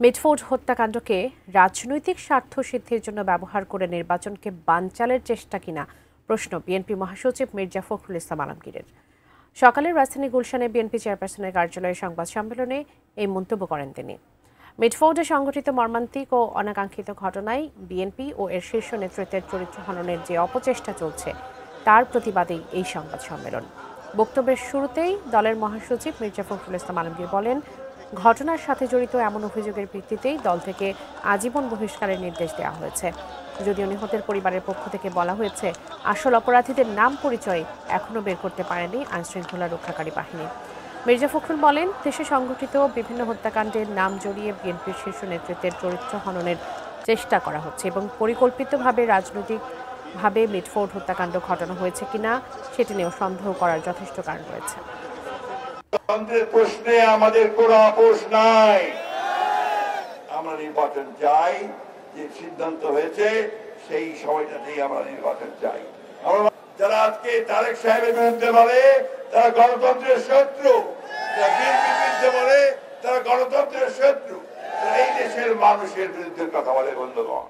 Mitford হত্যাকাণ্ডকে রাজনৈতিক স্বার্থ সিদ্ধির জন্য ব্যবহার করে নির্বাচনকে বানচালের চেষ্টা কিনা প্রশ্ন বিএনপি মহাসচিব মির্জা ফখরুল ইসলাম আলমগীরের। সকালে রাজধানী গুলশানে বিএনপি চেয়ারপারসনের কার্যালয়ে সংবাদ সম্মেলনে এই মন্তব্য করেন তিনি। মিটফোর্ডে সংঘটিত মর্মান্তিক ও অনাকাঙ্ক্ষিত ঘটনায় বিএনপি ও এর শীর্ষ নেতৃত্বের চরিত্র হননের যে অপচেষ্টা চলছে তার প্রতিবাদেই এই সংবাদ সম্মেলন। বক্তব্যের শুরুতেই দলের মহাসচিব মির্জা ফখরুল ইসলাম আলমগীর বলেন, ঘটনার সাথে জড়িত এমন অভিযোগের ভিত্তিতেই দল থেকে আজীবন বহিষ্কারের নির্দেশ দেওয়া হয়েছে। যদিও নিহতের পরিবারের পক্ষ থেকে বলা হয়েছে, আসল অপরাধীদের নাম পরিচয় এখনও বের করতে পারেনি আইনশৃঙ্খলা রক্ষাকারী বাহিনী। মির্জা ফখরুল বলেন, দেশে সংঘটিত বিভিন্ন হত্যাকাণ্ডের নাম জড়িয়ে বিএনপির শীর্ষ নেতৃত্বের চরিত্র হননের চেষ্টা করা হচ্ছে এবং পরিকল্পিতভাবে রাজনৈতিকভাবে মিটফোর্ড হত্যাকাণ্ড ঘটানো হয়েছে কিনা সেটি নিয়েও সন্দেহ করার যথেষ্ট কারণ রয়েছে। প্রশ্নে আমাদের কোনো আপোষ নাই। আমরা নির্বাচন চাই, যে সিদ্ধান্ত হয়েছে সেই সময়টাতেই আমরা নির্বাচন চাই। যারা আজকে তারেক সাহেবের বিরুদ্ধে বলে তারা গণতন্ত্রের শত্রু, যারা বিএনপির বিরুদ্ধে বলে তারা গণতন্ত্রের শত্রু, এই দেশের মানুষের বিরুদ্ধে কথা বলে বন্ধুগণ।